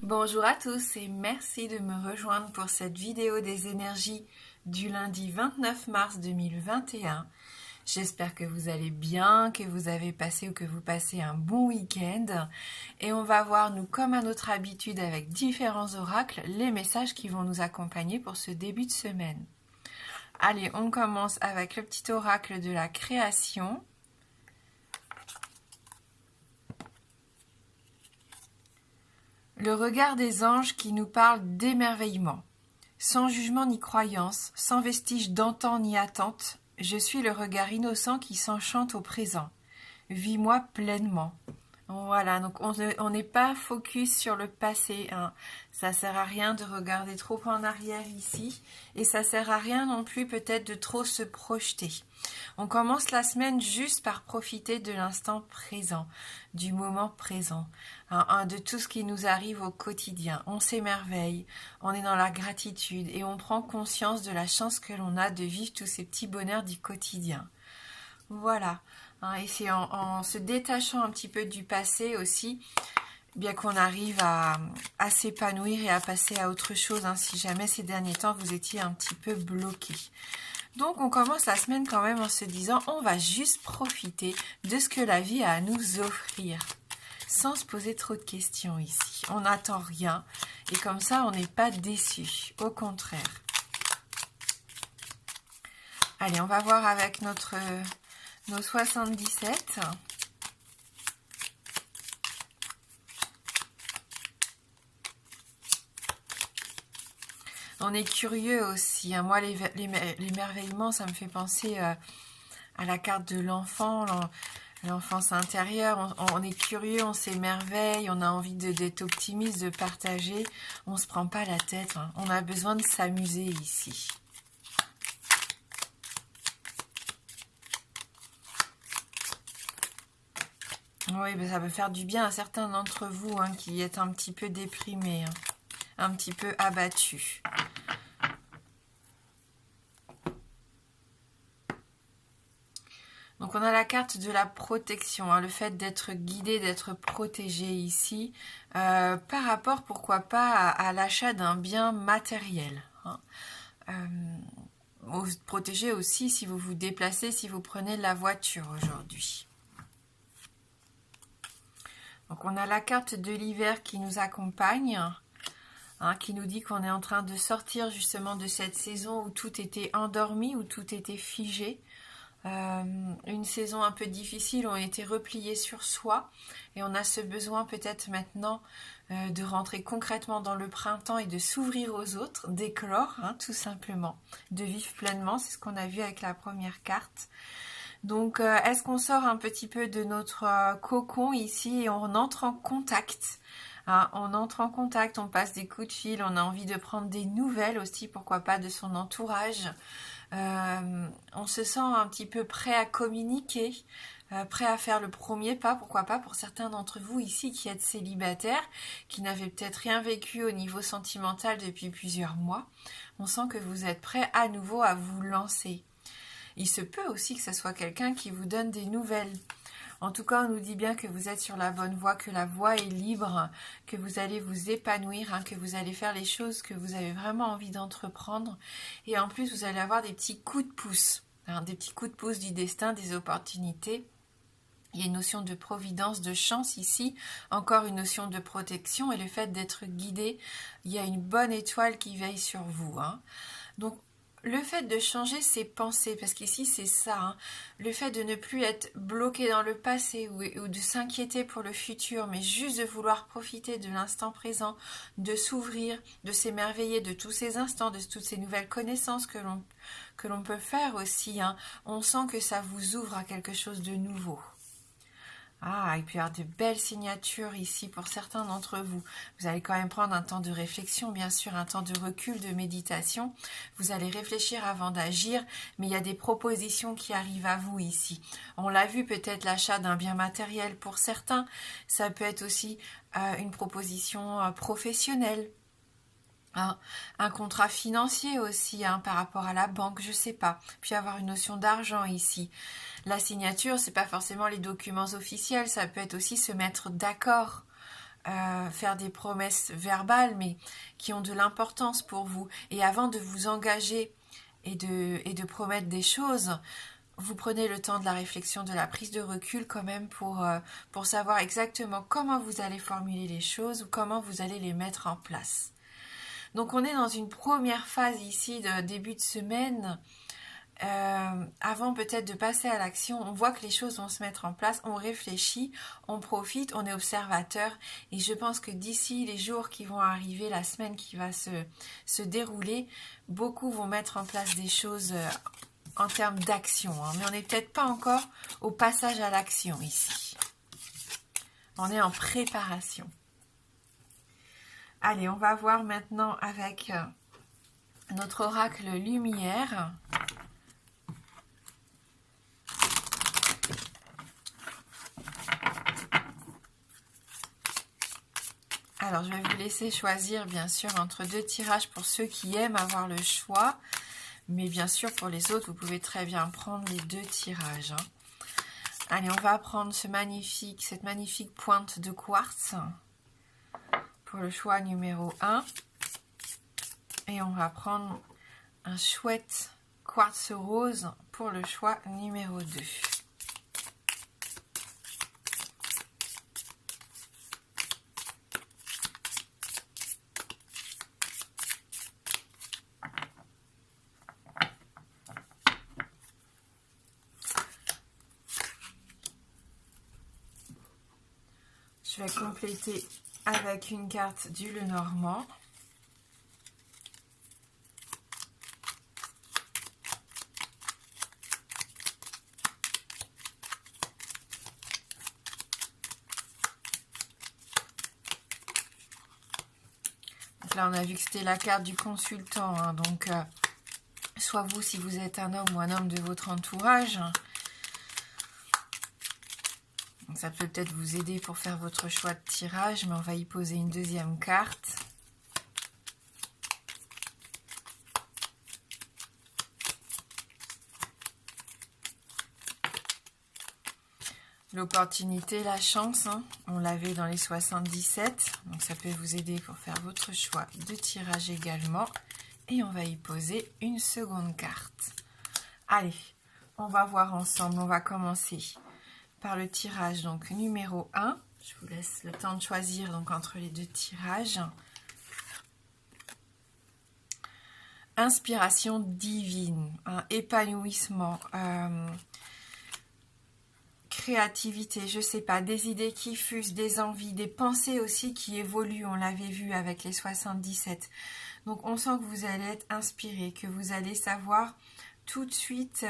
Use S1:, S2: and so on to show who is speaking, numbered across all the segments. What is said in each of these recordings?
S1: Bonjour à tous et merci de me rejoindre pour cette vidéo des énergies du lundi 29 mars 2021. J'espère que vous allez bien, que vous avez passé ou que vous passez un bon week-end. Et on va voir, nous, comme à notre habitude avec différents oracles, les messages qui vont nous accompagner pour ce début de semaine. Allez, on commence avec le petit oracle de la création. Le regard des anges qui nous parle d'émerveillement. Sans jugement ni croyance, sans vestige d'antan ni attente, je suis le regard innocent qui s'enchante au présent. Vis-moi pleinement. Voilà, donc on n'est pas focus sur le passé, hein. Ça sert à rien de regarder trop en arrière ici, et ça sert à rien non plus peut-être de trop se projeter. On commence la semaine juste par profiter de l'instant présent, du moment présent, hein, de tout ce qui nous arrive au quotidien. On s'émerveille, on est dans la gratitude et on prend conscience de la chance que l'on a de vivre tous ces petits bonheurs du quotidien. Voilà. Et c'est en se détachant un petit peu du passé aussi, bien qu'on arrive à s'épanouir et à passer à autre chose, hein, si jamais ces derniers temps vous étiez un petit peu bloqué. Donc on commence la semaine quand même en se disant on va juste profiter de ce que la vie a à nous offrir, sans se poser trop de questions ici. On n'attend rien et comme ça on n'est pas déçu, au contraire. Allez, on va voir avec nos 77. On est curieux aussi, hein. Moi, l'émerveillement, ça me fait penser à la carte de l'enfant, l'enfance intérieure. On est curieux, on s'émerveille, on a envie d'être optimiste, de partager. On ne se prend pas la tête, hein. On a besoin de s'amuser ici. Oui, ben ça peut faire du bien à certains d'entre vous, hein, qui êtes un petit peu déprimés, hein, un petit peu abattus. Donc on a la carte de la protection, hein, le fait d'être guidé, d'être protégé ici, par rapport, pourquoi pas, à l'achat d'un bien matériel, hein. Vous protégez aussi si vous vous déplacez, si vous prenez la voiture aujourd'hui. Donc on a la carte de l'hiver qui nous accompagne, hein, qui nous dit qu'on est en train de sortir justement de cette saison où tout était endormi, où tout était figé. Une saison un peu difficile, on était replié sur soi et on a ce besoin peut-être maintenant de rentrer concrètement dans le printemps et de s'ouvrir aux autres, d'éclore, hein, tout simplement, de vivre pleinement. C'est ce qu'on a vu avec la première carte. Donc est-ce qu'on sort un petit peu de notre cocon ici et on entre en contact, hein, on entre en contact, on passe des coups de fil, on a envie de prendre des nouvelles aussi, pourquoi pas, de son entourage. On se sent un petit peu prêt à communiquer, prêt à faire le premier pas, pourquoi pas, pour certains d'entre vous ici qui êtes célibataires, qui n'avaient peut-être rien vécu au niveau sentimental depuis plusieurs mois. On sent que vous êtes prêt à nouveau à vous lancer. Il se peut aussi que ce soit quelqu'un qui vous donne des nouvelles. En tout cas, on nous dit bien que vous êtes sur la bonne voie, que la voie est libre, que vous allez vous épanouir, hein, que vous allez faire les choses que vous avez vraiment envie d'entreprendre. Et en plus, vous allez avoir des petits coups de pouce, hein, des petits coups de pouce du destin, des opportunités. Il y a une notion de providence, de chance ici, encore une notion de protection et le fait d'être guidé. Il y a une bonne étoile qui veille sur vous, hein. Donc, le fait de changer ses pensées, parce qu'ici c'est ça, hein, le fait de ne plus être bloqué dans le passé ou de s'inquiéter pour le futur, mais juste de vouloir profiter de l'instant présent, de s'ouvrir, de s'émerveiller de tous ces instants, de toutes ces nouvelles connaissances que l'on peut faire aussi, hein. On sent que ça vous ouvre à quelque chose de nouveau. Ah, il peut y avoir de belles signatures ici pour certains d'entre vous. Vous allez quand même prendre un temps de réflexion, bien sûr, un temps de recul, de méditation. Vous allez réfléchir avant d'agir, mais il y a des propositions qui arrivent à vous ici. On l'a vu, peut-être l'achat d'un bien matériel pour certains. Ça peut être aussi une proposition professionnelle. Un contrat financier aussi, hein, par rapport à la banque, je sais pas. Puis avoir une notion d'argent ici. La signature, c'est pas forcément les documents officiels, ça peut être aussi se mettre d'accord faire des promesses verbales, mais qui ont de l'importance pour vous. Et avant de vous engager et de promettre des choses, vous prenez le temps de la réflexion, de la prise de recul quand même pour savoir exactement comment vous allez formuler les choses ou comment vous allez les mettre en place. Donc on est dans une première phase ici de début de semaine. Avant peut-être de passer à l'action, on voit que les choses vont se mettre en place, on réfléchit, on profite, on est observateur et je pense que d'ici les jours qui vont arriver, la semaine qui va se dérouler, beaucoup vont mettre en place des choses en termes d'action, hein. Mais on n'est peut-être pas encore au passage à l'action ici. On est en préparation. Allez, on va voir maintenant avec notre oracle lumière. Alors, je vais vous laisser choisir, bien sûr, entre 2 tirages pour ceux qui aiment avoir le choix. Mais bien sûr, pour les autres, vous pouvez très bien prendre les 2 tirages, hein. Allez, on va prendre cette magnifique pointe de quartz pour le choix numéro 1. Et on va prendre un chouette quartz rose pour le choix numéro 2. Je vais compléter avec une carte du Lenormand. Donc là, on a vu que c'était la carte du consultant, hein, donc soit vous, si vous êtes un homme ou un homme de votre entourage, ça peut peut-être vous aider pour faire votre choix de tirage, mais on va y poser une deuxième carte. L'opportunité, la chance, hein, on l'avait dans les 77, donc ça peut vous aider pour faire votre choix de tirage également. Et on va y poser une seconde carte. Allez, on va voir ensemble, on va commencer par le tirage donc numéro 1. Je vous laisse le temps de choisir donc entre les 2 tirages. Inspiration divine, hein, épanouissement, créativité, je sais pas, des idées qui fusent, des envies, des pensées aussi qui évoluent, on l'avait vu avec les 77. Donc on sent que vous allez être inspiré, que vous allez savoir tout de suite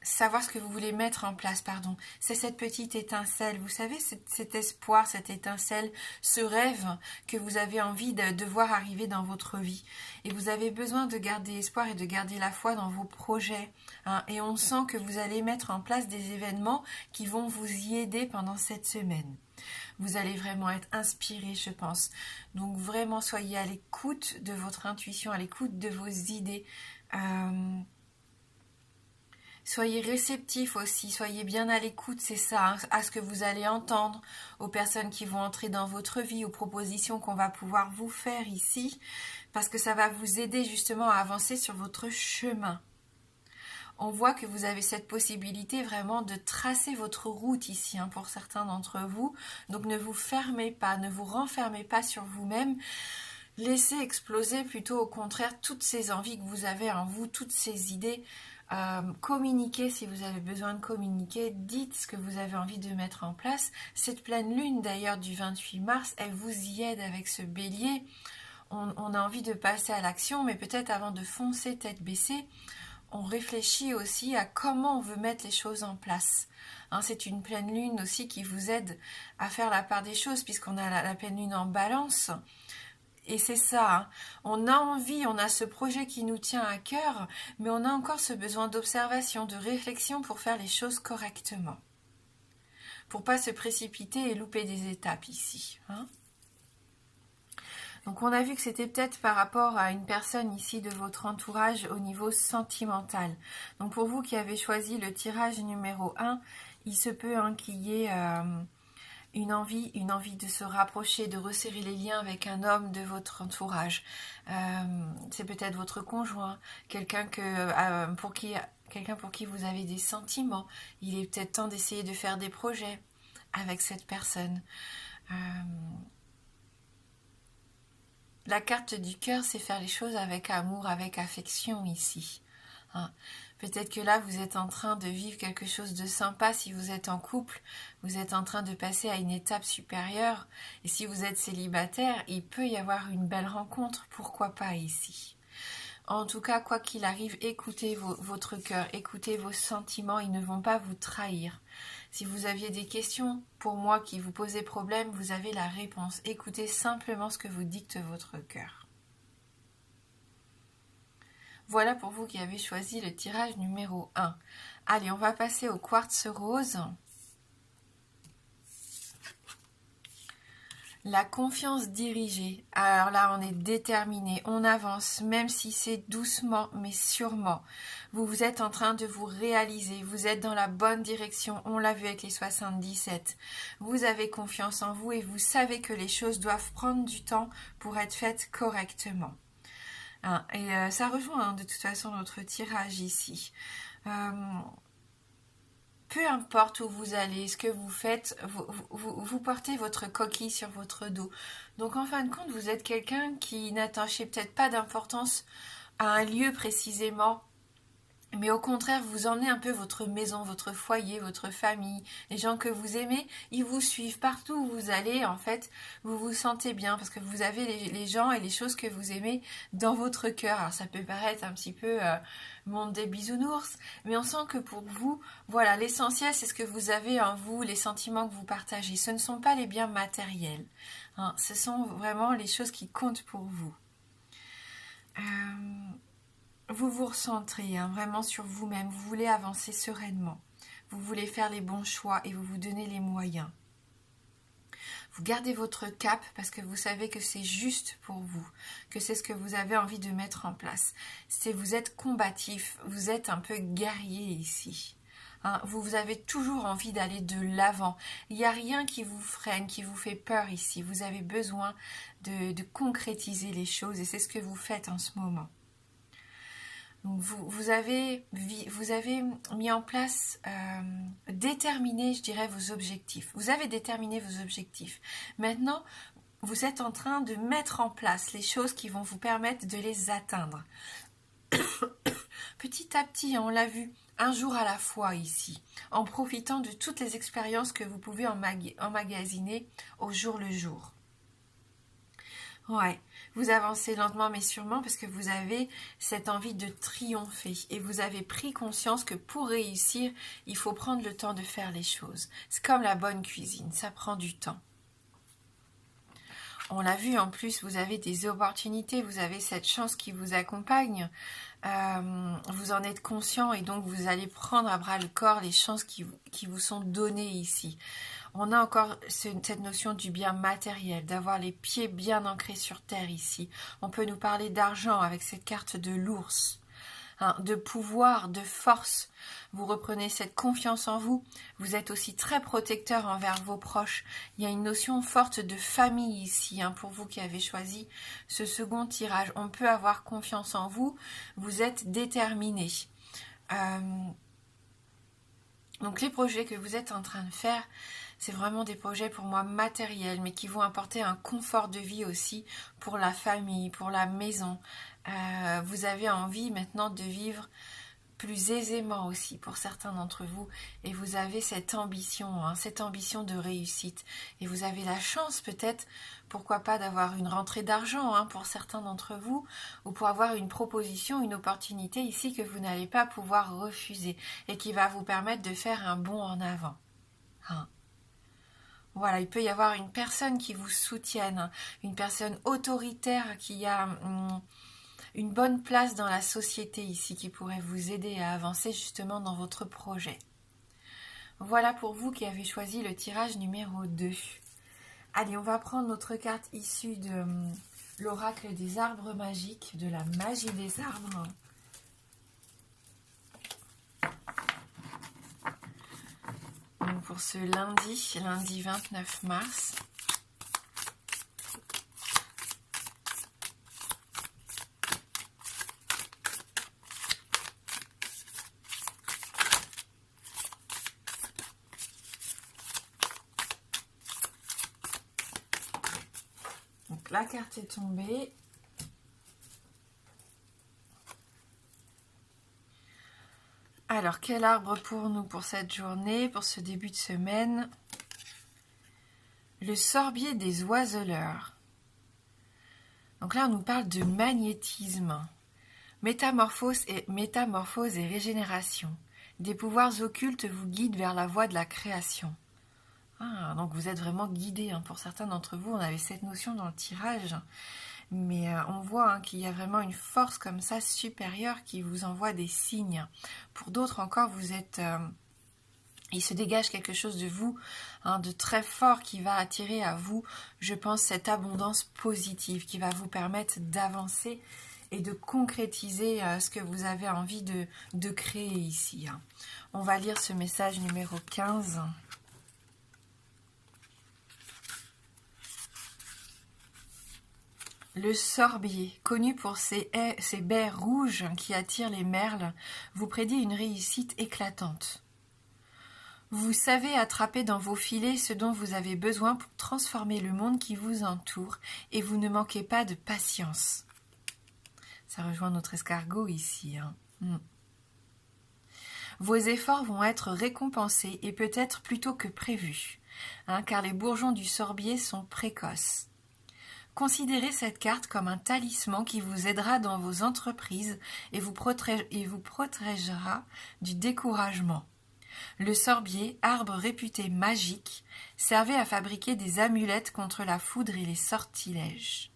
S1: savoir ce que vous voulez mettre en place, pardon. C'est cette petite étincelle, vous savez, cet espoir, cette étincelle, ce rêve que vous avez envie de voir arriver dans votre vie. Et vous avez besoin de garder espoir et de garder la foi dans vos projets, hein. Et on sent que vous allez mettre en place des événements qui vont vous y aider pendant cette semaine. Vous allez vraiment être inspiré, je pense. Donc vraiment, soyez à l'écoute de votre intuition, à l'écoute de vos idées. Soyez réceptifs aussi, soyez bien à l'écoute, c'est ça, hein, à ce que vous allez entendre, aux personnes qui vont entrer dans votre vie, aux propositions qu'on va pouvoir vous faire ici, parce que ça va vous aider justement à avancer sur votre chemin. On voit que vous avez cette possibilité vraiment de tracer votre route ici, hein, pour certains d'entre vous. Donc ne vous fermez pas, ne vous renfermez pas sur vous-même. Laissez exploser plutôt au contraire toutes ces envies que vous avez en vous, toutes ces idées. Communiquez si vous avez besoin de communiquer, dites ce que vous avez envie de mettre en place. Cette pleine lune d'ailleurs du 28 mars, elle vous y aide avec ce bélier. On a envie de passer à l'action, mais peut-être avant de foncer tête baissée, on réfléchit aussi à comment on veut mettre les choses en place. Hein, c'est une pleine lune aussi qui vous aide à faire la part des choses, puisqu'on a la pleine lune en balance. Et c'est ça, hein. On a envie, on a ce projet qui nous tient à cœur, mais on a encore ce besoin d'observation, de réflexion pour faire les choses correctement. Pour pas se précipiter et louper des étapes ici, hein. Donc on a vu que c'était peut-être par rapport à une personne ici de votre entourage au niveau sentimental. Donc pour vous qui avez choisi le tirage numéro 1, il se peut, hein, qu'il y ait une envie de se rapprocher, de resserrer les liens avec un homme de votre entourage. C'est peut-être votre conjoint, quelqu'un pour qui vous avez des sentiments. Il est peut-être temps d'essayer de faire des projets avec cette personne. La carte du cœur, c'est faire les choses avec amour, avec affection ici. Hein. Peut-être que là, vous êtes en train de vivre quelque chose de sympa. Si vous êtes en couple, vous êtes en train de passer à une étape supérieure. Et si vous êtes célibataire, il peut y avoir une belle rencontre. Pourquoi pas ici? En tout cas, quoi qu'il arrive, écoutez votre cœur, écoutez vos sentiments, ils ne vont pas vous trahir. Si vous aviez des questions pour moi qui vous posaient problème, vous avez la réponse. Écoutez simplement ce que vous dicte votre cœur. Voilà pour vous qui avez choisi le tirage numéro 1. Allez, on va passer au quartz rose. La confiance dirigée. Alors là, on est déterminé, on avance, même si c'est doucement, mais sûrement. Vous êtes en train de vous réaliser, vous êtes dans la bonne direction, on l'a vu avec les 77. Vous avez confiance en vous et vous savez que les choses doivent prendre du temps pour être faites correctement. Et ça rejoint de toute façon notre tirage ici. Peu importe où vous allez, ce que vous faites, vous portez votre coquille sur votre dos. Donc en fin de compte, vous êtes quelqu'un qui n'attachez peut-être pas d'importance à un lieu précisément, mais au contraire, vous emmenez un peu votre maison, votre foyer, votre famille, les gens que vous aimez, ils vous suivent partout où vous allez. En fait, vous vous sentez bien parce que vous avez les gens et les choses que vous aimez dans votre cœur. Alors ça peut paraître un petit peu monde des bisounours, mais on sent que pour vous, voilà, l'essentiel c'est ce que vous avez en vous, les sentiments que vous partagez. Ce ne sont pas les biens matériels, hein, ce sont vraiment les choses qui comptent pour vous. Vous vous recentrez vraiment sur vous-même, vous voulez avancer sereinement, vous voulez faire les bons choix et vous vous donnez les moyens. Vous gardez votre cap parce que vous savez que c'est juste pour vous, que c'est ce que vous avez envie de mettre en place. Vous êtes combatif, vous êtes un peu guerrier ici. Hein, vous avez toujours envie d'aller de l'avant. Il n'y a rien qui vous freine, qui vous fait peur ici. Vous avez besoin de concrétiser les choses et c'est ce que vous faites en ce moment. Donc vous avez mis en place, déterminé, je dirais, vos objectifs. Vous avez déterminé vos objectifs. Maintenant, vous êtes en train de mettre en place les choses qui vont vous permettre de les atteindre. Petit à petit, on l'a vu, un jour à la fois ici, en profitant de toutes les expériences que vous pouvez emmagasiner au jour le jour. Ouais, vous avancez lentement mais sûrement parce que vous avez cette envie de triompher et vous avez pris conscience que pour réussir, il faut prendre le temps de faire les choses. C'est comme la bonne cuisine, ça prend du temps. On l'a vu en plus, vous avez des opportunités, vous avez cette chance qui vous accompagne, vous en êtes conscient et donc vous allez prendre à bras le corps les chances qui vous sont données ici. On a encore cette notion du bien matériel, d'avoir les pieds bien ancrés sur terre ici. On peut nous parler d'argent avec cette carte de l'ours, hein, de pouvoir, de force. Vous reprenez cette confiance en vous. Vous êtes aussi très protecteur envers vos proches. Il y a une notion forte de famille ici, hein, pour vous qui avez choisi ce second tirage. On peut avoir confiance en vous. Vous êtes déterminé. Donc les projets que vous êtes en train de faire, c'est vraiment des projets pour moi matériels, mais qui vont apporter un confort de vie aussi pour la famille, pour la maison. Vous avez envie maintenant de vivre plus aisément aussi pour certains d'entre vous. Et vous avez cette ambition de réussite. Et vous avez la chance peut-être, pourquoi pas, d'avoir une rentrée d'argent pour certains d'entre vous, ou pour avoir une proposition, une opportunité ici que vous n'allez pas pouvoir refuser et qui va vous permettre de faire un bond en avant. Voilà, il peut y avoir une personne qui vous soutienne, une personne autoritaire qui a une bonne place dans la société ici, qui pourrait vous aider à avancer justement dans votre projet. Voilà pour vous qui avez choisi le tirage numéro 2. Allez, on va prendre notre carte issue de l'oracle des arbres magiques, de la magie des arbres. Donc pour ce lundi 29 mars. Donc la carte est tombée. Alors, quel arbre pour nous pour cette journée, pour ce début de semaine? Le sorbier des oiseleurs. Donc là, on nous parle de magnétisme, métamorphose et régénération. Des pouvoirs occultes vous guident vers la voie de la création. Ah, donc vous êtes vraiment guidés. Pour certains d'entre vous, on avait cette notion dans le tirage. Mais on voit qu'il y a vraiment une force comme ça supérieure qui vous envoie des signes. Pour d'autres encore, vous êtes... il se dégage quelque chose de vous, de très fort qui va attirer à vous, je pense, cette abondance positive qui va vous permettre d'avancer et de concrétiser ce que vous avez envie de créer ici. On va lire ce message numéro 15. Le sorbier, connu pour ses baies rouges qui attirent les merles, vous prédit une réussite éclatante. Vous savez attraper dans vos filets ce dont vous avez besoin pour transformer le monde qui vous entoure et vous ne manquez pas de patience. Ça rejoint notre escargot ici. Vos efforts vont être récompensés et peut-être plus tôt que prévu, car les bourgeons du sorbier sont précoces. Considérez cette carte comme un talisman qui vous aidera dans vos entreprises et vous protégera du découragement. Le sorbier, arbre réputé magique, servait à fabriquer des amulettes contre la foudre et les sortilèges.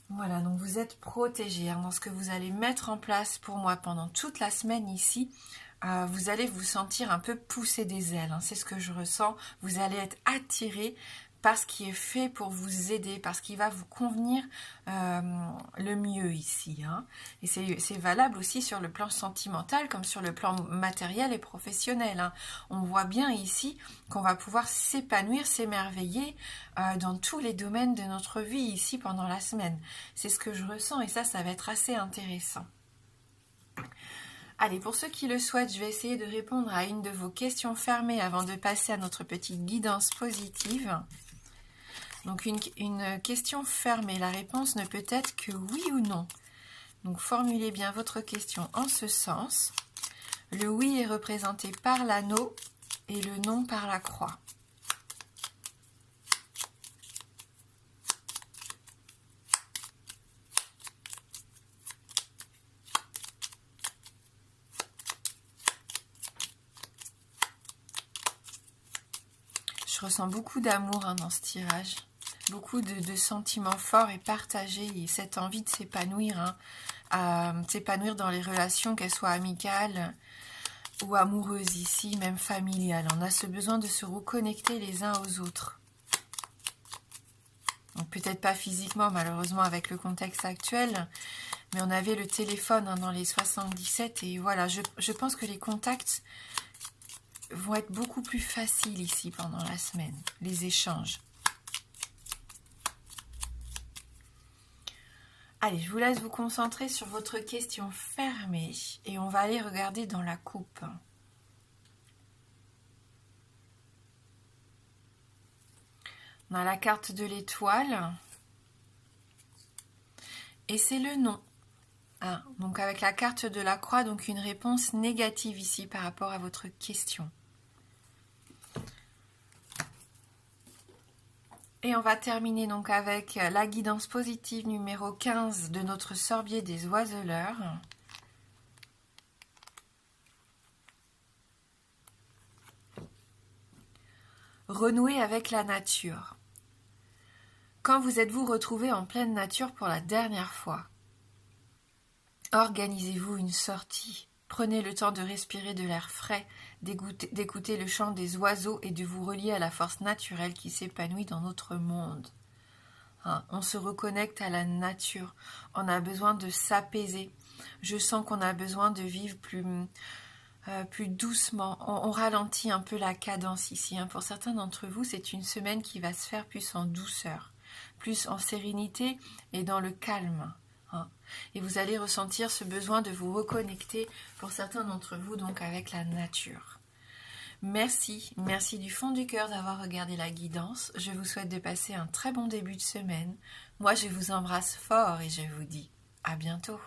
S1: Voilà, donc vous êtes protégés dans ce que vous allez mettre en place pour moi pendant toute la semaine ici. Vous allez vous sentir un peu pousser des ailes, c'est ce que je ressens. Vous allez être attirés par ce qui est fait pour vous aider, parce qu'il va vous convenir le mieux ici. Et c'est valable aussi sur le plan sentimental comme sur le plan matériel et professionnel. On voit bien ici qu'on va pouvoir s'épanouir, s'émerveiller dans tous les domaines de notre vie ici pendant la semaine. C'est ce que je ressens et ça va être assez intéressant. Allez, pour ceux qui le souhaitent, je vais essayer de répondre à une de vos questions fermées avant de passer à notre petite guidance positive. Donc une question fermée, la réponse ne peut être que oui ou non. Donc formulez bien votre question en ce sens. Le oui est représenté par l'anneau et le non par la croix. Je ressens beaucoup d'amour dans ce tirage. Beaucoup de sentiments forts et partagés et cette envie de s'épanouir, s'épanouir dans les relations, qu'elles soient amicales ou amoureuses ici, même familiales. On a ce besoin de se reconnecter les uns aux autres. Donc peut-être pas physiquement, malheureusement, avec le contexte actuel, mais on avait le téléphone dans les 77 et voilà, je pense que les contacts vont être beaucoup plus faciles ici pendant la semaine, les échanges. Allez, je vous laisse vous concentrer sur votre question fermée et on va aller regarder dans la coupe. On a la carte de l'étoile et c'est le non. Donc avec la carte de la croix, donc une réponse négative ici par rapport à votre question. Et on va terminer donc avec la guidance positive numéro 15 de notre sorbier des oiseleurs. Renouer avec la nature. Quand vous êtes-vous retrouvé en pleine nature pour la dernière fois? Organisez-vous une sortie. Prenez le temps de respirer de l'air frais, d'écouter le chant des oiseaux et de vous relier à la force naturelle qui s'épanouit dans notre monde. On se reconnecte à la nature. On a besoin de s'apaiser. Je sens qu'on a besoin de vivre plus doucement. On ralentit un peu la cadence ici. Pour certains d'entre vous, c'est une semaine qui va se faire plus en douceur, plus en sérénité et dans le calme. Et vous allez ressentir ce besoin de vous reconnecter, pour certains d'entre vous, donc avec la nature. Merci du fond du cœur d'avoir regardé la guidance. Je vous souhaite de passer un très bon début de semaine. Moi, je vous embrasse fort et je vous dis à bientôt.